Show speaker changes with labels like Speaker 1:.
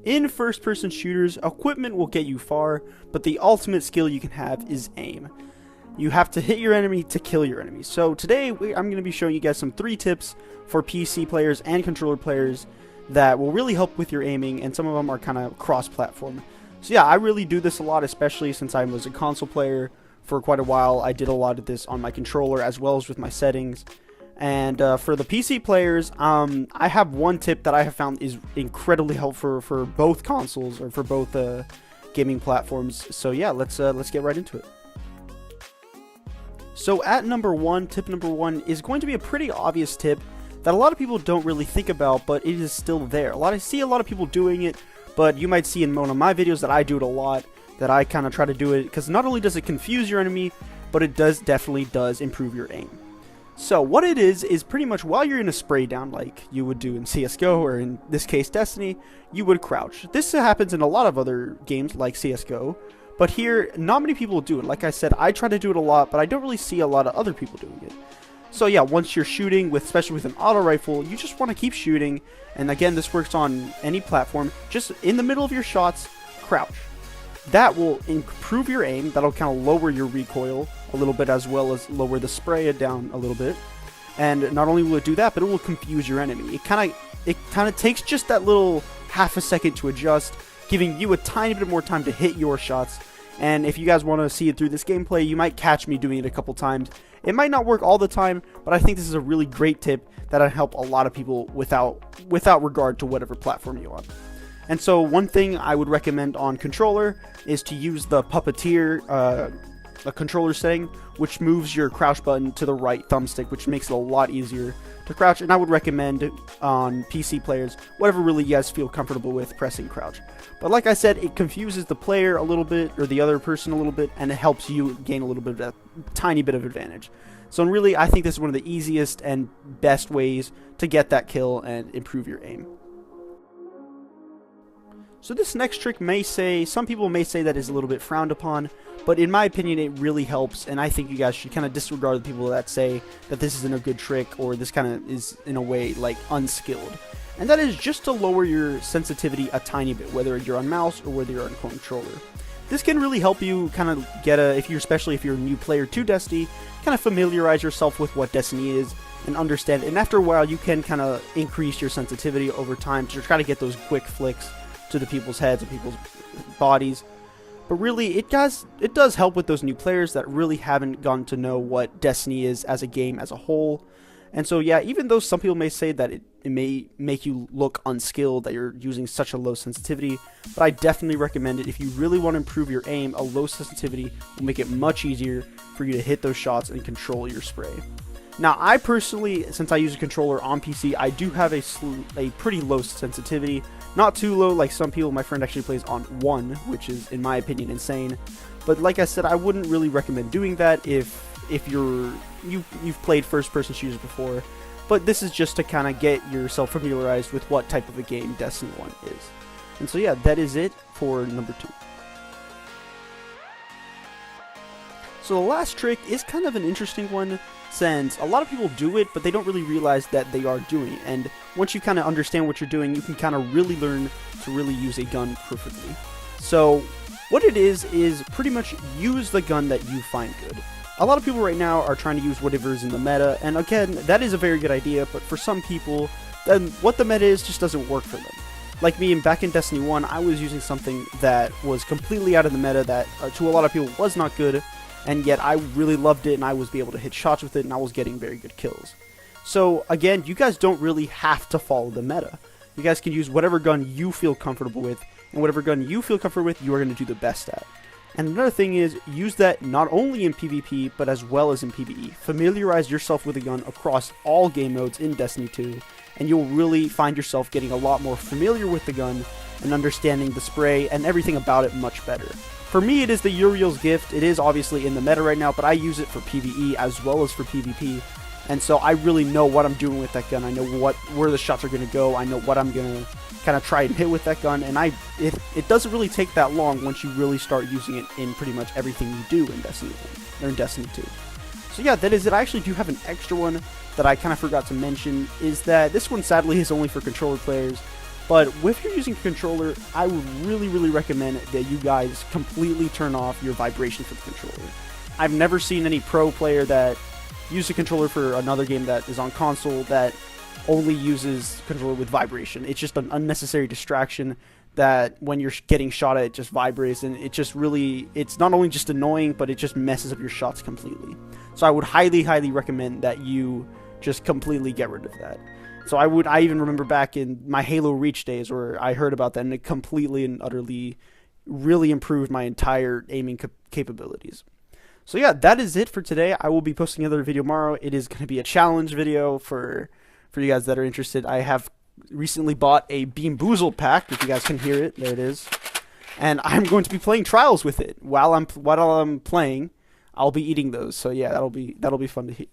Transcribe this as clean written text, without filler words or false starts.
Speaker 1: In first-person shooters, equipment will get you far, but the ultimate skill you can have is aim. You have to hit your enemy to kill your enemy. So today, I'm going to be showing you guys some 3 tips for PC players and controller players that will really help with your aiming, and some of them are kind of cross-platform. So yeah, I really do this a lot, especially since I was a console player for quite a while. I did a lot of this on my controller as well as with my settings. And for the PC players, I have one tip that I have found is incredibly helpful for both consoles, or for both gaming platforms. So yeah, let's get right into it. So at tip number one is going to be a pretty obvious tip that a lot of people don't really think about, but it is still there. I see a lot of people doing it, but you might see in one of my videos that I do it a lot, that I kind of try to do it, because not only does it confuse your enemy, but it definitely does improve your aim. So what it is pretty much while you're in a spray down, like you would do in CSGO, or in this case Destiny, you would crouch. This happens in a lot of other games like CSGO, but here not many people do it. Like I said, I try to do it a lot, but I don't really see a lot of other people doing it. So yeah, once you're shooting, especially with an auto rifle, you just want to keep shooting, and again, this works on any platform. Just in the middle of your shots, crouch. That will improve your aim. That'll kind of lower your recoil a little bit, as well as lower the spray down a little bit. And not only will it do that, but it will confuse your enemy. It kind of takes just that little half a second to adjust, giving you a tiny bit more time to hit your shots. And if you guys want to see it through this gameplay, you might catch me doing it a couple times. It might not work all the time, but I think this is a really great tip that'll help a lot of people without regard to whatever platform you're on. And so one thing I would recommend on controller is to use the puppeteer a controller setting, which moves your crouch button to the right thumbstick, which makes it a lot easier to crouch. And I would recommend on PC players, whatever really you guys feel comfortable with, pressing crouch. But like I said, it confuses the player a little bit, or the other person a little bit, and it helps you gain a little bit of a tiny bit of advantage. So really, I think this is one of the easiest and best ways to get that kill and improve your aim. So this next trick some people may say that is a little bit frowned upon, but in my opinion it really helps, and I think you guys should kind of disregard the people that say that this isn't a good trick, or this kind of is in a way like unskilled. And that is just to lower your sensitivity a tiny bit, whether you're on mouse or whether you're on controller. This can really help you kind of get especially if you're a new player to Destiny, kind of familiarize yourself with what Destiny is and understand it. And after a while you can kind of increase your sensitivity over time to try to get those quick flicks to the people's heads and people's bodies. But really, it does help with those new players that really haven't gotten to know what Destiny is as a game as a whole. And so yeah, even though some people may say that it may make you look unskilled, that you're using such a low sensitivity, but I definitely recommend it. If you really want to improve your aim, a low sensitivity will make it much easier for you to hit those shots and control your spray. Now, I personally, since I use a controller on PC, I do have a pretty low sensitivity. Not too low like some people. My friend actually plays on 1, which is, in my opinion, insane. But like I said, I wouldn't really recommend doing that if you've played first-person shooters before. But this is just to kind of get yourself familiarized with what type of a game Destiny 1 is. And so yeah, that is it for number 2. So the last trick is kind of an interesting one, since a lot of people do it, but they don't really realize that they are doing it. And once you kind of understand what you're doing, you can kind of really learn to really use a gun perfectly. So what it is pretty much use the gun that you find good. A lot of people right now are trying to use whatever is in the meta, and again, that is a very good idea, but for some people, then what the meta is just doesn't work for them. Like me, back in Destiny 1, I was using something that was completely out of the meta, that to a lot of people was not good, and yet I really loved it, and I was able to hit shots with it, and I was getting very good kills. So again, you guys don't really have to follow the meta. You guys can use whatever gun you feel comfortable with, and whatever gun you feel comfortable with, you are going to do the best at. And another thing is, use that not only in PvP, but as well as in PvE. Familiarize yourself with a gun across all game modes in Destiny 2, and you'll really find yourself getting a lot more familiar with the gun, and understanding the spray and everything about it much better. For me, it is the Uriel's Gift. It is obviously in the meta right now, but I use it for PvE as well as for PvP. And so I really know what I'm doing with that gun. I know where the shots are going to go. I know what I'm going to kind of try and hit with that gun. And it doesn't really take that long once you really start using it in pretty much everything you do in Destiny 1 or in Destiny 2. So yeah, that is it. I actually do have an extra one that I kind of forgot to mention, is that this one sadly is only for controller players. But if you're using a controller, I would really recommend that you guys completely turn off your vibration for the controller. I've never seen any pro player that used a controller for another game that is on console that only uses controller with vibration. It's just an unnecessary distraction that when you're getting shot at, it just vibrates, and it just really, it's not only just annoying, but it just messes up your shots completely. So I would highly recommend that you just completely get rid of that. So I even remember back in my Halo Reach days where I heard about that, and it completely and utterly really improved my entire aiming capabilities. So yeah, that is it for today. I will be posting another video tomorrow. It is going to be a challenge video for you guys that are interested. I have recently bought a Bean Boozled pack, if you guys can hear it. There it is. And I'm going to be playing trials with it. While I'm playing, I'll be eating those. So yeah, that'll be fun to